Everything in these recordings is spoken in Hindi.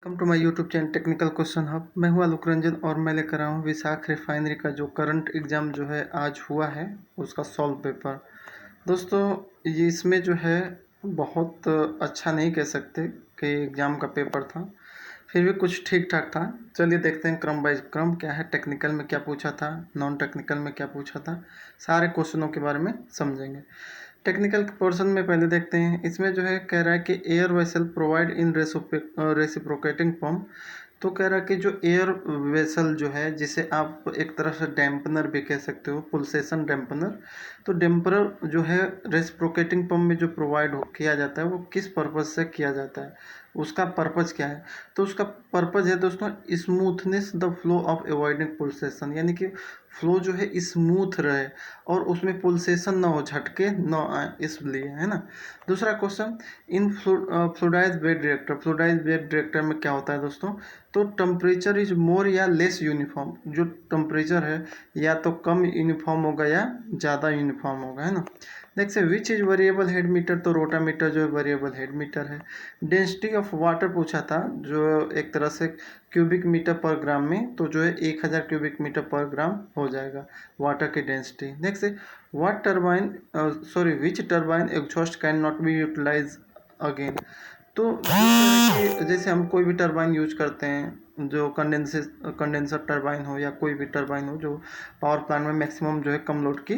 Welcome to my YouTube channel technical question hub. मैं हूं आलोक रंजन और मैं लेकर आया हूं विशाख रिफाइनरी का जो करंट एग्ज़ाम जो है आज हुआ है उसका सॉल्व पेपर। दोस्तों ये इसमें जो है बहुत अच्छा नहीं कह सकते कि एग्ज़ाम का पेपर था, फिर भी कुछ ठीक ठाक था। चलिए देखते हैं क्रम बाय क्रम क्या है, टेक्निकल में क्या पूछा था, नॉन टेक्निकल में क्या पूछा था, सारे क्वेश्चनों के बारे में समझेंगे। टेक्निकल पोर्शन में पहले देखते हैं। इसमें जो है कह रहा है कि air vessel provide in reciprocating pump. तो कह रहा है कि जो एयर वेसल जो है जिसे आप एक तरह से डैम्पनर भी कह सकते हो, पुल्सेशन डैम्पनर। तो डैम्पनर जो है रेसिप्रोकेटिंग पंप में जो प्रोवाइड किया जाता है वो किस पर्पज़ से किया जाता है, उसका पर्पज़ क्या है। तो उसका पर्पज़ है दोस्तों smoothness the flow of avoiding pulsation, यानी कि फ्लो जो है स्मूथ रहे और उसमें पुल्सेशन ना हो, झटके ना आए, इसलिए, है ना। दूसरा क्वेश्चन, इन फ्लूइडाइज बेड रिएक्टर, फ्लूइडाइज बेड रिएक्टर में क्या होता है दोस्तों। तो टेम्परेचर इज मोर या लेस यूनिफॉर्म, जो टेम्परेचर है या तो कम यूनिफॉर्म होगा या ज़्यादा यूनिफॉर्म होगा, है ना। नेक्स्ट है which is variable head meter. तो रोटामीटर जो है वेरिएबल हेड मीटर है। डेंसिटी ऑफ वाटर पूछा था, जो एक तरह से क्यूबिक मीटर पर ग्राम में, तो जो है 1000 क्यूबिक मीटर पर ग्राम हो जाएगा वाटर की डेंसिटी। नेक्स्ट है what turbine which turbine exhaust can not be utilize again. तो जैसे हम कोई भी टरबाइन यूज करते हैं, जो कंडेंसर टरबाइन हो या कोई भी टरबाइन हो जो पावर प्लांट में मैक्सिमम जो है कम लोड की,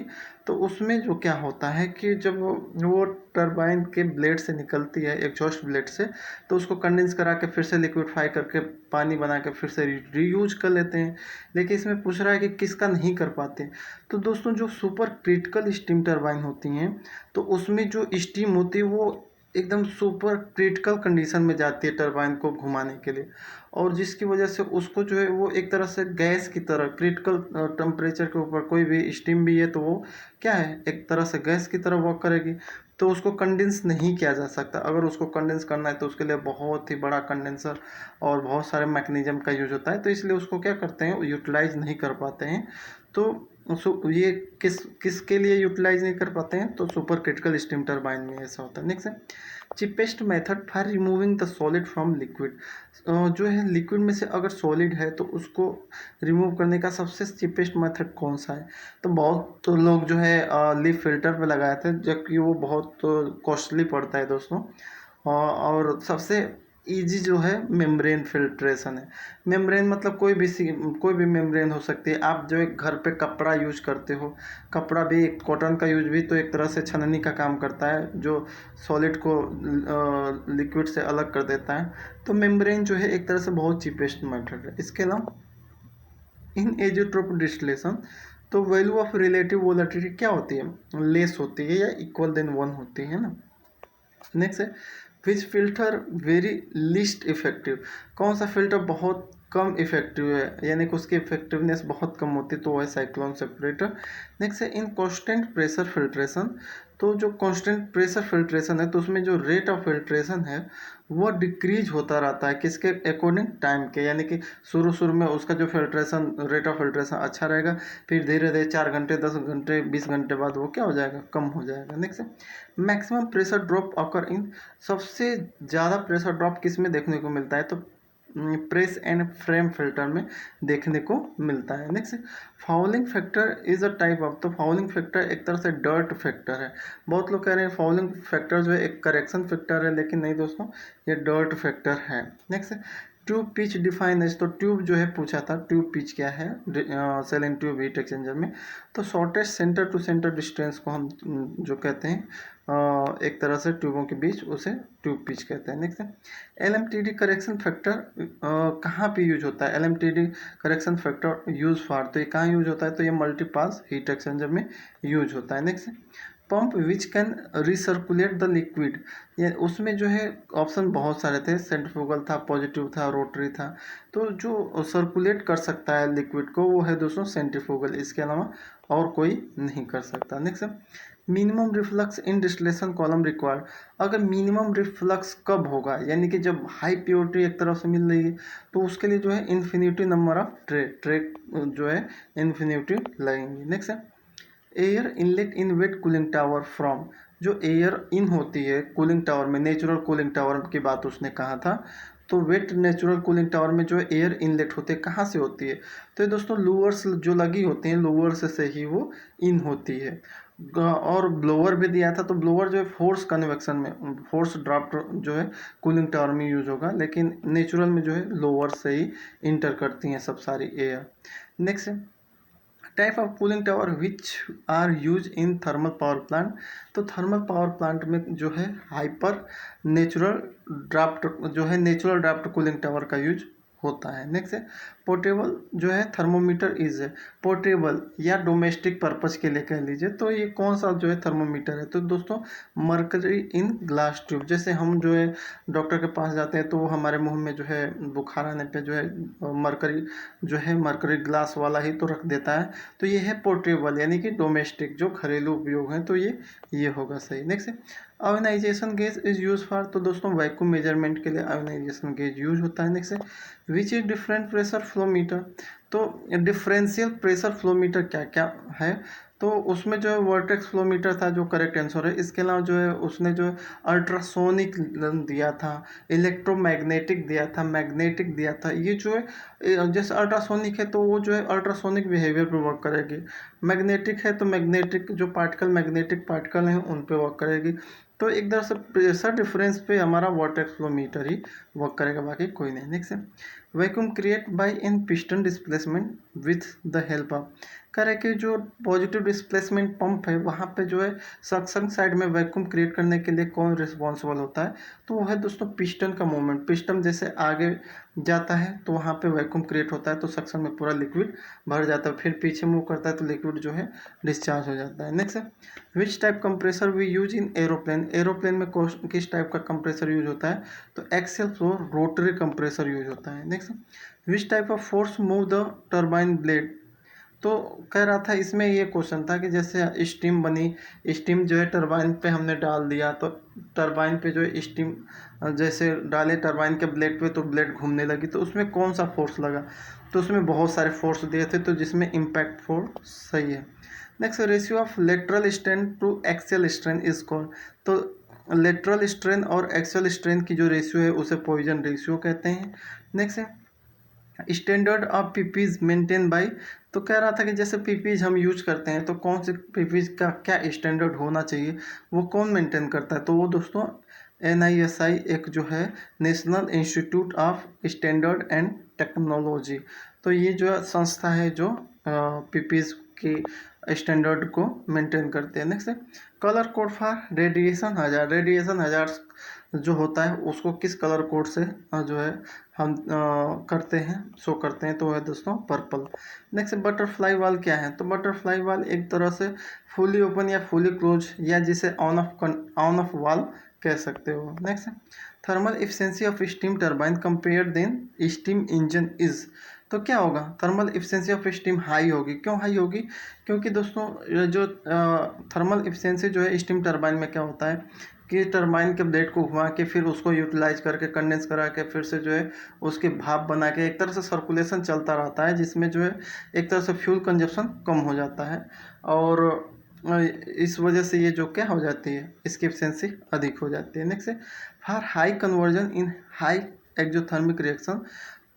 तो उसमें जो क्या होता है कि जब वो टरबाइन के ब्लेड से निकलती है, एग्जॉस्ट ब्लेड से, तो उसको कंडेंस करा के फिर से लिक्विफाई करके पानी बना के फिर से रीयूज कर लेते हैं। लेकिन इसमें पूछ रहा है कि किसका नहीं कर पाते। तो दोस्तों जो सुपर क्रिटिकल स्टीम टरबाइन होती हैं, तो उसमें जो स्टीम होती है वो एकदम सुपर क्रिटिकल कंडीशन में जाती है टरबाइन को घुमाने के लिए, और जिसकी वजह से उसको जो है वो एक तरह से गैस की तरह क्रिटिकल टेम्परेचर के ऊपर कोई भी स्टीम भी है तो वो क्या है, एक तरह से गैस की तरह वर्क करेगी। तो उसको कंडेंस नहीं किया जा सकता। अगर उसको कंडेंस करना है तो उसके लिए बहुत ही बड़ा कंडेंसर और बहुत सारे मैकेनिज्म का यूज होता है, तो इसलिए उसको क्या करते हैं, यूटिलाइज नहीं कर पाते हैं। तो ये किसके लिए यूटिलाइज नहीं कर पाते हैं, तो सुपर क्रिटिकल स्टीम टरबाइन में ऐसा होता है। नेक्स्ट है cheapest method for removing the solid from liquid. जो है लिक्विड में से अगर सॉलिड है तो उसको रिमूव करने का सबसे चिपेस्ट मेथड कौन सा है। तो बहुत तो लोग जो है लीफ फिल्टर पे लगाए थे, जबकि वो बहुत कॉस्टली पड़ता है दोस्तों। और सबसे इजी जो है मेम्ब्रेन फिल्ट्रेशन है। मेम्ब्रेन मतलब कोई भी मेम्ब्रेन हो सकती है। आप जो एक घर पे कपड़ा यूज करते हो, कपड़ा भी कॉटन का यूज भी तो एक तरह से छननी का काम करता है, जो सॉलिड को लिक्विड से अलग कर देता है। तो मेम्ब्रेन जो है एक तरह से बहुत चीपेस्ट मेथड है। इसके अलावा इन एजियोट्रोप डिस्टिलेशन, तो वैल्यू ऑफ रिलेटिव वोलेटिलिटी क्या होती है, लेस होती है या इक्वल देन 1 होती है ना। नेक्स्ट है विच फिल्टर वेरी लीस्ट इफेक्टिव। कौन सा फिल्टर बहुत कम इफेक्टिव है, यानी कि उसकी इफेक्टिवनेस बहुत कम होती है, तो वो है साइक्लोन सेपरेटर। नेक्स्ट है इन कांस्टेंट प्रेशर फिल्ट्रेशन। तो जो कांस्टेंट प्रेशर फिल्ट्रेशन है तो उसमें जो रेट ऑफ फिल्ट्रेशन है वो डिक्रीज होता रहता है, किसके अकॉर्डिंग, टाइम के। यानी कि शुरू में उसका जो फिल्ट्रेशन रेट ऑफ फिल्ट्रेशन अच्छा रहेगा, फिर धीरे धीरे 4 घंटे 10 घंटे 20 घंटे बाद वो क्या हो जाएगा, कम हो जाएगा। नेक्स्ट है मैक्सिमम प्रेशर ड्रॉप अकर इन। सबसे ज़्यादा प्रेशर ड्रॉप किस में देखने को मिलता है, तो प्रेस एंड फ्रेम फिल्टर में देखने को मिलता है। Next fouling factor is a type of. तो फाउलिंग फैक्टर एक तरह से डर्ट फैक्टर है। बहुत लोग कह रहे हैं फाउलिंग फैक्टर जो है एक करेक्शन फैक्टर है, लेकिन नहीं दोस्तों, ये डर्ट फैक्टर है। नेक्स्ट ट्यूब पिच डिफाइन है। तो ट्यूब जो है पूछा था, ट्यूब पिच क्या है shell in tube heat exchanger में। तो shortest centre to centre distance को हम जो कहते हैं एक तरह से ट्यूबों के बीच, उसे ट्यूब पिच कहते हैं। नेक्स्ट LMTD करेक्शन फैक्टर कहाँ पे यूज होता है। LMTD correction factor use for, तो ये कहाँ यूज होता है, तो ये मल्टीपास हीट एक्सचेंजर में यूज होता है। Next pump which can recirculate the liquid. ये उसमें जो है ऑप्शन बहुत सारे थे, सेंट्रीफ्यूगल था, पॉजिटिव था, रोटरी था। तो जो सर्कुलेट कर सकता है लिक्विड को वो है दोस्तों सेंट्रीफ्यूगल, इसके अलावा और कोई नहीं कर सकता। नेक्स्ट मिनिमम रिफ्लक्स इन डिस्टिलेशन कॉलम रिक्वायर्ड। अगर मिनिमम रिफ्लक्स कब होगा, यानी कि जब हाई प्योरिटी एक तरफ से मिल रही है, तो उसके लिए जो है इन्फिनिटी नंबर ऑफ ट्रैक जो है इन्फिनिटी लगेंगी। नेक्स्ट है air inlet in wet cooling tower from. जो एयर इन होती है कूलिंग टावर में, नेचुरल कूलिंग टावर की बात उसने कहा था, तो वेट नेचुरल कूलिंग टावर में जो है एयर इनलेट होते हैं, कहाँ से होती है? तो ये दोस्तों लूवर्स जो लगी होती हैं, लूवर्स से ही वो इन होती है। और ब्लोअर भी दिया था, तो ब्लोअर जो है फोर्स कन्वेक्शन में, फोर्स ड्राफ्ट जो है कूलिंग टावर में यूज होगा, लेकिन नेचुरल में जो है लोअर से ही इंटर करती हैं सब सारी एयर। नेक्स्ट है type of cooling tower which are use in thermal power plant. तो थर्मल पावर प्लांट में जो है हाइपर नेचुरल ड्राफ्ट जो है नेचुरल ड्राफ्ट कूलिंग टावर का यूज होता है। नेक्स्ट है पोर्टेबल जो है थर्मोमीटर इज पोर्टेबल या डोमेस्टिक पर्पज के लिए कह लीजिए। तो ये कौन सा जो है थर्मोमीटर है? तो दोस्तों मर्करी इन ग्लास ट्यूब, जैसे हम जो है डॉक्टर के पास जाते हैं तो वो हमारे मुंह में जो है बुखार आने पे जो है मरकरी जो है मरकरी ग्लास वाला ही तो रख देता है। तो ये है पोर्टेबल यानी कि डोमेस्टिक जो घरेलू उपयोग है, तो ये होगा सही। नेक्स्ट है ionization gauge is use for. तो दोस्तों वैक्यूम मेजरमेंट के लिए आयोनाइजेशन गेज यूज होता है। नेक्स्ट है which is different pressure flow meter. तो डिफरेंशियल प्रेशर फ्लो मीटर क्या क्या है? तो उसमें जो है वर्टेक्स फ्लो मीटर था जो करेक्ट आंसर है। इसके अलावा जो है उसने जो अल्ट्रासोनिक दिया था, इलेक्ट्रोमैग्नेटिक दिया था, मैग्नेटिक दिया था। ये जो है जैसे अल्ट्रासोनिक है तो वो जो है अल्ट्रासोनिक बिहेवियर पे वर्क करेगी, मैग्नेटिक है तो मैग्नेटिक जो पार्टिकल मैग्नेटिक पार्टिकल हैं उन पे वर्क करेगी। तो एक तरह से प्रेशर डिफरेंस पे हमारा वर्टेक्स फ्लो मीटर ही वर्क करेगा, बाकी कोई नहीं। नेक्स्ट है vacuum create bye in piston displacement with the help of. कह रहे कि जो पॉजिटिव डिस्प्लेसमेंट पंप है वहाँ पे जो है सक्शन साइड में वैक्यूम क्रिएट करने के लिए कौन रिस्पॉन्सिबल होता है? तो वो है दोस्तों पिस्टन का मूवमेंट। पिस्टन जैसे आगे जाता है तो वहाँ पे वैक्यूम क्रिएट होता है, तो सक्शन में पूरा लिक्विड भर जाता है, फिर पीछे मूव करता है तो लिक्विड जो है डिस्चार्ज हो जाता है। नेक्स्ट है which type compressor we use in aeroplane. Aeroplane में किस टाइप का कंप्रेसर यूज होता है? तो axial flow rotary compressor use होता है। Next which type of force move the turbine blade. तो कह रहा था इसमें ये क्वेश्चन था कि जैसे स्टीम बनी, स्टीम जो है टरबाइन पे हमने डाल दिया, तो टरबाइन पे जो है स्टीम जैसे डाले टरबाइन के ब्लेड पे तो ब्लेड घूमने लगी, तो उसमें कौन सा फोर्स लगा? तो उसमें बहुत सारे फोर्स दिए थे, तो जिसमें इम्पैक्ट फोर्स सही है। Next ratio of lateral strain to axial strain is called. तो लेटरल स्ट्रेन और एक्सियल स्ट्रेन की जो रेशियो है उसे पॉइजन रेशियो कहते हैं। नेक्स्ट है standard of PPs maintain by. तो कह रहा था कि जैसे पीपीज हम यूज करते हैं तो कौन से पीपीज का क्या स्टैंडर्ड होना चाहिए, वो कौन मेंटेन करता है? तो वो दोस्तों NISI एक जो है national institute of standard and technology, तो ये जो संस्था है जो पीपीज की स्टैंडर्ड को मेंटेन करते हैं। नेक्स्ट है कलर कोड फॉर रेडिएशन हजार। रेडिएशन हजार जो होता है उसको किस कलर कोड से जो है हम करते हैं, शो करते हैं? तो वह है दोस्तों पर्पल। नेक्स्ट बटरफ्लाई वाल क्या है? तो बटरफ्लाई वाल एक तरह से फुली ओपन या फुली क्लोज या जिसे ऑन ऑफ वाल कह सकते हो। Next thermal efficiency of steam turbine compare than steam engine is. तो क्या होगा? Thermal efficiency of steam high होगी। क्यों हाई होगी? क्योंकि दोस्तों जो थर्मल इफिशिएंसी जो है स्टीम टरबाइन में क्या होता है कि टरबाइन के ब्लेड को घुमा के फिर उसको यूटिलाइज करके कंडेंस करा के फिर से जो है उसके भाप बना के एक तरह से सर्कुलेशन चलता रहता है, जिसमें जो है एक तरह से फ्यूल कंजप्शन कम हो जाता है, और इस वजह से ये जो क्या हो जाती है इसकी एफिशिएंसी अधिक हो जाती है। नेक्स्ट है for high conversion in high exothermic reaction.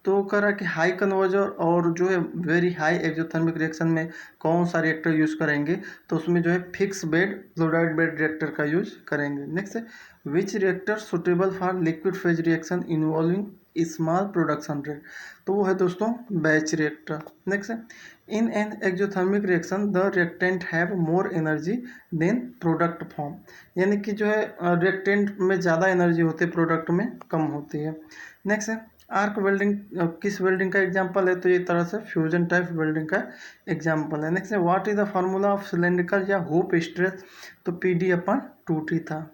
तो कह रहा कि हाई कन्वर्जन और जो है वेरी हाई एक्जोथर्मिक रिएक्शन में कौन सा रिएक्टर यूज़ करेंगे? तो उसमें जो है fix bed fluidised bed reactor का यूज करेंगे। नेक्स्ट है which reactor suitable for liquid phase reaction involving small production rate. तो वो है दोस्तों बैच रिएक्टर। नेक्स्ट है in an exothermic reaction the reactant have more energy than product form. यानी कि जो है रिएक्टेंट में ज़्यादा एनर्जी होती है, प्रोडक्ट में कम होती है। नेक्स्ट है आर्क वेल्डिंग किस वेल्डिंग का एग्जांपल है? तो ये तरह से फ्यूजन टाइप वेल्डिंग का एग्जांपल है। नेक्स्ट है what is the formula of cylindrical या हुप स्ट्रेस? तो PD/2T था।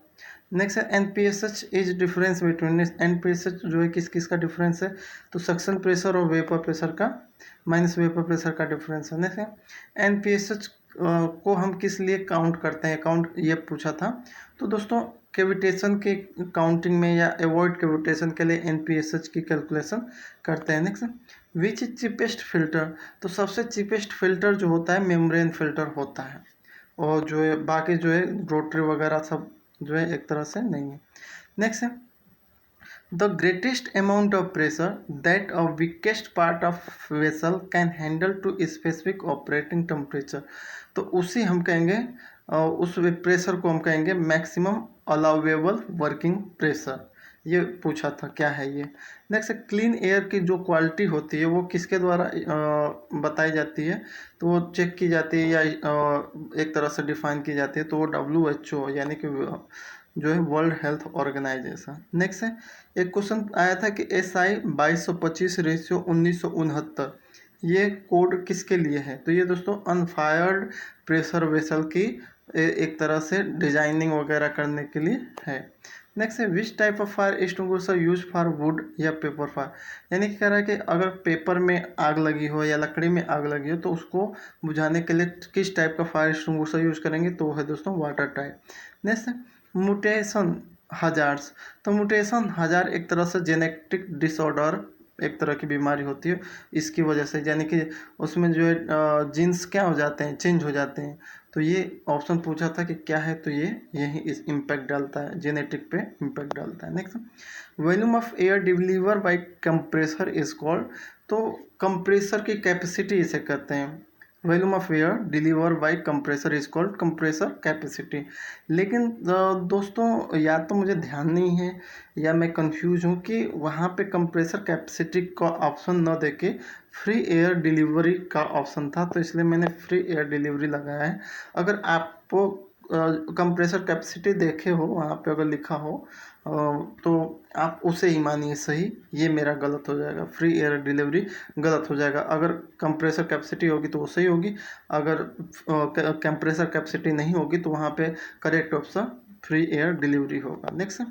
नेक्स्ट है NPSH is difference between. NPSH जो है किस किस का डिफरेंस है? तो सक्शन प्रेशर और वेपर प्रेशर का माइनस वेपर प्रेशर का डिफरेंस है। नेक्स्ट है NPSH को हम किस लिए काउंट करते हैं? काउंट ये पूछा था। तो दोस्तों कैविटेशन के काउंटिंग में या अवॉइड कैविटेशन के लिए NPSH की कैलकुलेशन करते हैं। Next which is cheapest filter? तो सबसे चीपेस्ट फिल्टर जो होता है मेम्ब्रेन फिल्टर होता है, और जो है बाकी जो है रोटरी वगैरह सब जो है एक तरह से नहीं है। नेक्स्ट है the greatest amount of pressure that a weakest part of vessel can handle to specific operating temperature. तो उसी हम कहेंगे उस प्रेशर को हम कहेंगे मैक्सिमम अलाउेबल वर्किंग प्रेशर। ये पूछा था क्या है ये। नेक्स्ट, क्लीन एयर की जो क्वालिटी होती है वो किसके द्वारा बताई जाती है, तो वो चेक की जाती है या एक तरह से डिफाइन की जाती है, तो वो WHO यानी कि जो है वर्ल्ड हेल्थ ऑर्गेनाइजेशन। नेक्स्ट है, एक क्वेश्चन आया था कि SI 2225/1969 ये कोड किसके लिए है, तो ये दोस्तों अनफायर्ड प्रेशर वेसल की एक तरह से डिजाइनिंग वगैरह करने के लिए है। नेक्स्ट है, which type of fire extinguisher use for would या पेपर फायर, यानी कि कह रहा है कि अगर पेपर में आग लगी हो या लकड़ी में आग लगी हो तो उसको बुझाने के लिए किस टाइप का फायर एक्सटिंग्विशर यूज करेंगे, तो वो है दोस्तों वाटर टाइप। नेक्स्ट है, म्यूटेशन हजार्ड्स। तो म्यूटेशन हजार एक तरह से जेनेटिक डिसऑर्डर, एक तरह की बीमारी होती है इसकी वजह से, यानी कि उसमें जो है जीन्स क्या हो जाते हैं, चेंज हो जाते हैं। तो ये ऑप्शन पूछा था कि क्या है, तो ये यही इस इम्पैक्ट डालता है, जेनेटिक पे इम्पैक्ट डालता है। Next, volume of air deliver by compressor is called. तो कंप्रेसर की कैपेसिटी इसे कहते हैं, volume of air deliver by compressor is called compressor capacity. लेकिन दोस्तों या तो मुझे ध्यान नहीं है या मैं कंफ्यूज हूँ कि वहाँ पे कंप्रेसर कैपेसिटी का ऑप्शन न देके फ्री एयर डिलीवरी का ऑप्शन था, तो इसलिए मैंने फ्री एयर डिलीवरी लगाया है। अगर आपको कंप्रेसर कैपेसिटी देखे हो वहाँ पे अगर लिखा हो तो आप उसे ही मानिए सही, ये मेरा गलत हो जाएगा, फ्री एयर डिलीवरी गलत हो जाएगा। अगर कंप्रेसर कैपेसिटी होगी तो वो सही होगी, अगर कंप्रेसर कैपेसिटी नहीं होगी तो वहाँ पे correct option free air delivery होगा। Next,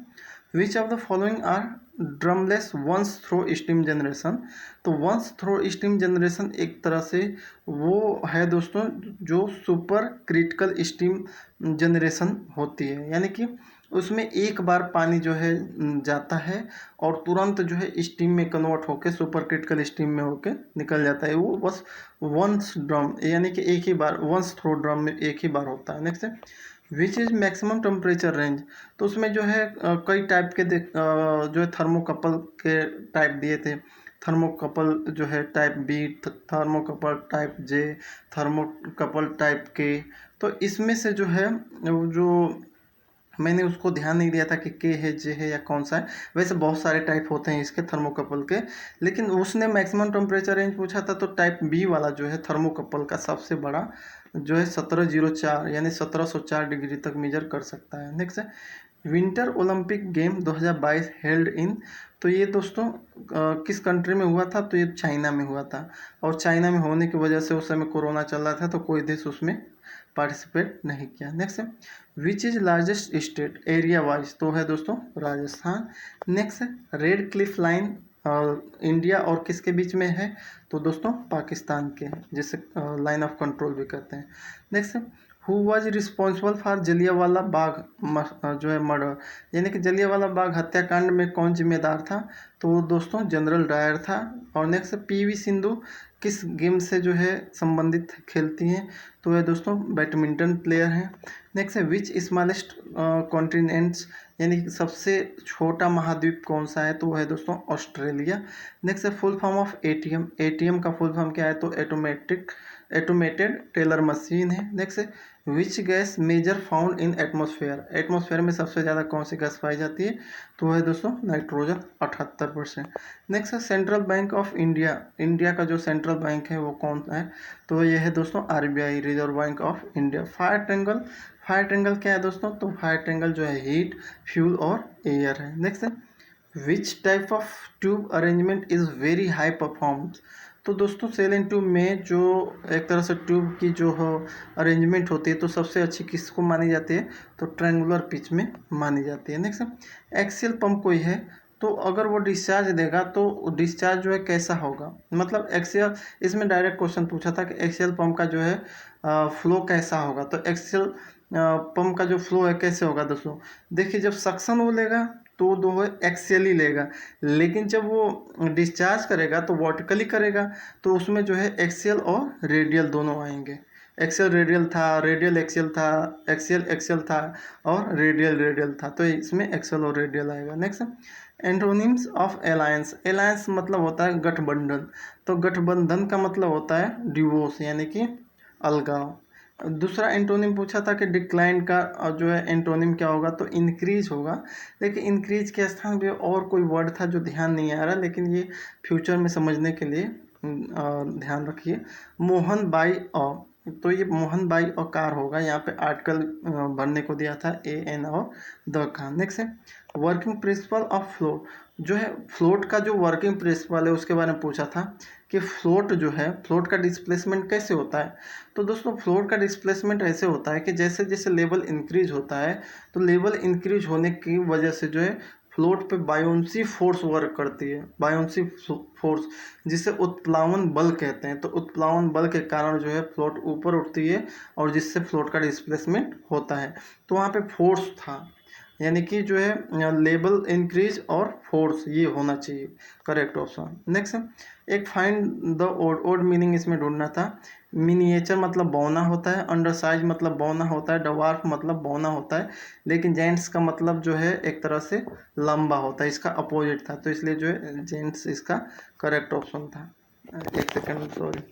which of the following are drumless once through steam generation. तो वंस थ्रो स्टीम जनरेशन एक तरह से वो है दोस्तों जो सुपर क्रिटिकल स्टीम जनरेशन होती है, यानी कि उसमें एक बार पानी जो है जाता है और तुरंत जो है स्टीम में कन्वर्ट होकर सुपर क्रिटिकल स्टीम में होकर निकल जाता है, वो बस वंस ड्रम यानी कि एक ही बार, वंस थ्रो ड्रम में एक ही बार होता है। Next, which is maximum temperature range. तो उसमें जो है कई टाइप के जो है थर्मोकपल के टाइप दिए थे, थर्मोकपल जो है टाइप बी, थर्मोकपल टाइप जे, थर्मोकपल टाइप के। तो इसमें से जो है जो मैंने उसको ध्यान नहीं दिया था कि के है, जे है या कौन सा है। वैसे बहुत सारे टाइप होते हैं इसके थर्मोकपल के, लेकिन उसने मैक्सिमम टेम्परेचर रेंज पूछा था तो टाइप बी वाला जो है थर्मोकपल का सबसे बड़ा जो है 1704 यानी 1704 डिग्री तक मेजर कर सकता है। नेक्स्ट है, winter Olympic game 2022 held in. तो ये दोस्तों किस कंट्री में हुआ था, तो ये चाइना में हुआ था, और चाइना में होने की वजह से उस समय कोरोना चल रहा था तो कोई देश उसमें पार्टिसिपेट नहीं किया। नेक्स्ट है, which is largest state area wise, तो है दोस्तों राजस्थान। नेक्स्ट है, रेड क्लिफ लाइन इंडिया और किसके बीच में है, तो दोस्तों पाकिस्तान के, जिसे लाइन ऑफ कंट्रोल भी कहते हैं। नेक्स्ट है, who was responsible for Jallianwala Bagh जो है मर्डर, यानी कि जलियांवाला बाग हत्याकांड में कौन जिम्मेदार था, तो वो दोस्तों जनरल डायर था। और नेक्स्ट PV सिंधु किस गेम से जो है संबंधित खेलती हैं, तो ये दोस्तों बैडमिंटन प्लेयर हैं। नेक्स्ट है, विच स्मॉलेस्ट कॉन्टिनेंट्स, यानी कि सबसे छोटा महाद्वीप कौन सा है, तो वो है दोस्तों ऑस्ट्रेलिया। नेक्स्ट है, फुल फॉर्म ऑफ ATM का फुल फॉर्म क्या है, तो ऑटोमेटेड टेलर मशीन है। नेक्स्ट है, which gas major found in atmosphere, atmosphere में सबसे ज़्यादा कौन सी गैस पाई जाती है, तो वो है दोस्तों नाइट्रोजन 78%। नेक्स्ट है, central bank of India, India का जो सेंट्रल बैंक है वो कौन है, तो ये है दोस्तों RBI, reserve bank of India. Fire triangle, fire triangle क्या है दोस्तों, तो फायर ट्रेंगल जो है हीट, फ्यूल और एयर है। नेक्स्ट है, which type of tube arrangement is very high performance. तो दोस्तों सेल एंड ट्यूब में जो एक तरह से ट्यूब की जो हो अरेंजमेंट होती है तो सबसे अच्छी किसको मानी जाती है, तो ट्रायंगुलर पिच में मानी जाती है। नेक्स्ट, एक्सियल पंप कोई है, तो अगर वो डिस्चार्ज देगा तो डिस्चार्ज जो है कैसा होगा, मतलब एक्सियल, इसमें डायरेक्ट क्वेश्चन पूछा था कि एक्सियल पंप का जो है फ्लो कैसा होगा, तो एक्सियल पंप का जो फ्लो है कैसे होगा दोस्तों, देखिए जब सक्शन वो लेगा तो दो है एक्सियल ही लेगा, लेकिन जब वो डिस्चार्ज करेगा तो वर्टिकली करेगा, तो उसमें जो है एक्सियल और रेडियल दोनों आएंगे। एक्सियल रेडियल था, रेडियल एक्सियल था, एक्सियल एक्सियल था और रेडियल रेडियल था, तो इसमें एक्सियल और रेडियल आएगा। Next, antonyms of alliance. Alliance मतलब होता है गठबंधन, तो गठबंधन का मतलब होता है डिवोर्स यानी कि अलगाव। दूसरा एंटोनिम पूछा था कि डिक्लाइन का जो है एंटोनिम क्या होगा, तो इंक्रीज होगा, लेकिन इंक्रीज के स्थान पे और कोई वर्ड था जो ध्यान नहीं आ रहा, लेकिन ये फ्यूचर में समझने के लिए ध्यान रखिए। मोहन बाई अ, तो ये मोहन बाई और कार होगा, यहाँ पे आर्टिकल भरने को दिया था ए एन और द का। नेक्स्ट है वर्किंग प्रिंसिपल ऑफ फ्लोट, जो है फ्लोट का जो वर्किंग प्रिंसिपल है उसके बारे में पूछा था कि फ्लोट जो है, फ्लोट का डिस्प्लेसमेंट कैसे होता है। तो दोस्तों फ्लोट का डिस्प्लेसमेंट ऐसे होता है कि जैसे जैसे लेवल इंक्रीज होता है, तो लेवल इंक्रीज होने की वजह से जो है फ्लोट पे बायोन्सी फोर्स वर्क करती है, बायोन्सी फोर्स, जिसे उत्प्लावन बल कहते हैं। तो उत्प्लावन बल के कारण जो है फ्लोट ऊपर उठती है और जिससे फ्लोट का डिस्प्लेसमेंट होता है। तो वहाँ पे फोर्स था, यानी कि जो है लेवल इंक्रीज और फोर्स ये होना चाहिए करेक्ट ऑप्शन। नेक्स्ट एक find the odd, odd meaning इसमें ढूंढना था। मिनिएचर मतलब बौना होता है, अंडर साइज मतलब बौना होता है, डवार्फ मतलब बौना होता है, लेकिन जेंट्स का मतलब जो है एक तरह से लंबा होता है, इसका अपोजिट था, तो इसलिए जो है जेंट्स इसका करेक्ट ऑप्शन था। एक सेकंड सॉरी।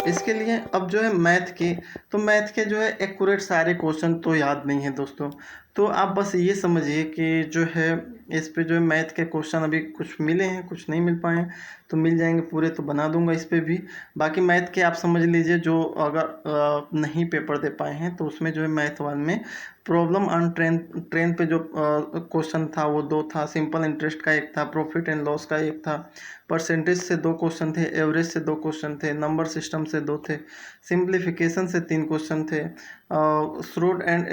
इसके लिए अब जो है मैथ के, तो मैथ के जो है एक्यूरेट सारे क्वेश्चन तो याद नहीं है दोस्तों, तो आप बस ये समझिए कि जो है इस पे जो है मैथ के क्वेश्चन अभी कुछ मिले हैं कुछ नहीं मिल पाए हैं, तो मिल जाएंगे पूरे तो बना दूंगा इस पे भी। बाकी मैथ के आप समझ लीजिए, जो अगर नहीं पेपर दे पाए हैं तो उसमें जो है मैथ वन में प्रॉब्लम ऑन ट्रेन, ट्रेन पे जो क्वेश्चन था वो 2 था, सिंपल इंटरेस्ट का एक था, प्रॉफिट एंड लॉस का एक था, परसेंटेज से 2 क्वेश्चन थे, एवरेज से 2 क्वेश्चन थे, नंबर सिस्टम से 2 थे, सिंप्लीफिकेशन से 3 क्वेश्चन थे, श्रोड एंड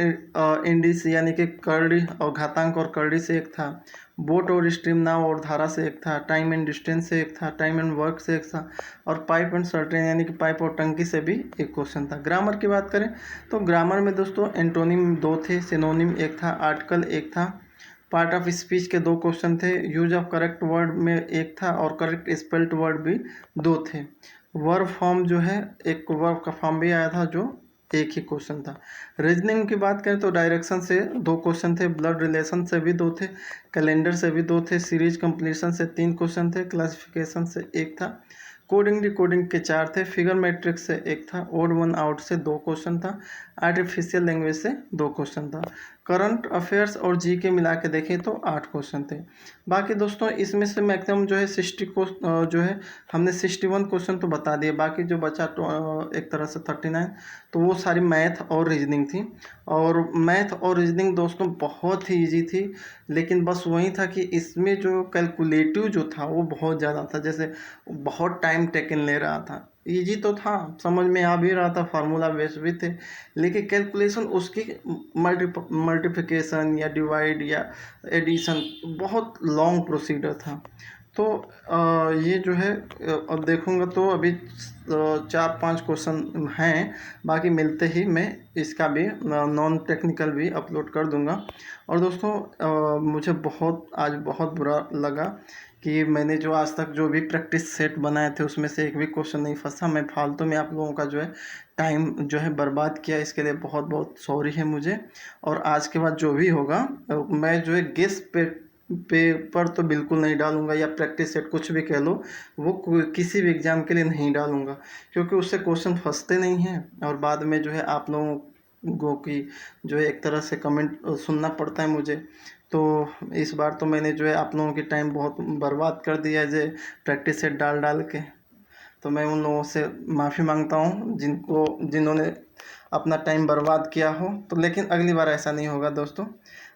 इंडिस यानी कि करड़ी और घातांक और करड़ी से एक था, बोट और स्ट्रीम नाव और धारा से एक था, टाइम एंड डिस्टेंस से एक था, टाइम एंड वर्क से एक था, और पाइप एंड सर्टेन यानी कि पाइप और टंकी से भी एक क्वेश्चन था। ग्रामर की बात करें तो ग्रामर में दोस्तों एंटोनिम 2 थे, सिनोनिम एक था, आर्टिकल एक था, पार्ट ऑफ स्पीच के 2 क्वेश्चन थे, यूज ऑफ करेक्ट वर्ड में एक था और करेक्ट स्पेल्ड वर्ड भी 2 थे। वर्ब फॉर्म जो है एक वर्ब का फॉर्म भी आया था जो एक ही क्वेश्चन था। रीजनिंग की बात करें तो डायरेक्शन से 2 क्वेश्चन थे, ब्लड रिलेशन से भी 2 थे, कैलेंडर से भी 2 थे, सीरीज कंप्लीशन से 3 क्वेश्चन थे, क्लासिफिकेशन से 1 था, कोडिंग डिकोडिंग के 4 थे, फिगर मैट्रिक्स से 1 था, ओड वन आउट से 2 क्वेश्चन था, आर्टिफिशियल लैंग्वेज से 2 क्वेश्चन था, करंट अफेयर्स और जी के मिला के देखें तो 8 क्वेश्चन थे। बाकी दोस्तों इसमें से मैक्सिमम जो है 60 को जो है हमने 61 क्वेश्चन तो बता दिए, बाकी जो बचा तो एक तरह से 39, तो वो सारी मैथ और रीजनिंग थी। और मैथ और रीजनिंग दोस्तों बहुत ही ईजी थी, लेकिन बस वही था कि इसमें जो कैलकुलेटिव जो था वो बहुत ज़्यादा था, जैसे बहुत टाइम टेकन ले रहा था। इजी तो था, समझ में आ भी रहा था, फार्मूला बेस भी थे, लेकिन कैलकुलेशन उसकी मल्टीप्लिकेशन या डिवाइड या एडिशन बहुत लॉन्ग प्रोसीजर था। तो ये जो है अब देखूंगा तो अभी 4-5 क्वेश्चन हैं, बाकी मिलते ही मैं इसका भी नॉन टेक्निकल भी अपलोड कर दूंगा। और दोस्तों मुझे आज बहुत बुरा लगा कि मैंने जो आज तक जो भी प्रैक्टिस सेट बनाए थे उसमें से एक भी क्वेश्चन नहीं फंसा, मैं फालतू में आप लोगों का जो है टाइम जो है बर्बाद किया, इसके लिए बहुत बहुत सॉरी है मुझे। और आज के बाद जो भी होगा मैं जो है गेस पेपर तो बिल्कुल नहीं डालूंगा, या प्रैक्टिस सेट कुछ भी कह लो, वो किसी भी एग्ज़ाम के लिए नहीं डालूंगा, क्योंकि उससे क्वेश्चन फंसते नहीं हैं और बाद में जो है आप लोगों की जो है एक तरह से कमेंट सुनना पड़ता है मुझे। तो इस बार तो मैंने जो है आप लोगों की टाइम बहुत बर्बाद कर दिया है जो प्रैक्टिस सेट डाल डाल के, तो मैं उन लोगों से माफ़ी मांगता हूँ जिन्होंने अपना टाइम बर्बाद किया हो, तो लेकिन अगली बार ऐसा नहीं होगा दोस्तों।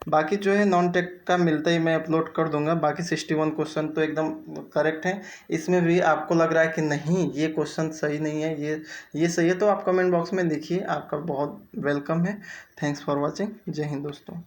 बाकी जो है नॉन टेक का मिलता ही मैं अपलोड कर दूंगा। बाकी 61 क्वेश्चन तो एकदम करेक्ट हैं, इसमें भी आपको लग रहा है कि नहीं ये क्वेश्चन सही नहीं है, ये सही है, तो आप कमेंट बॉक्स में लिखिए, आपका बहुत वेलकम है। Thanks for watching. जय हिंद दोस्तों।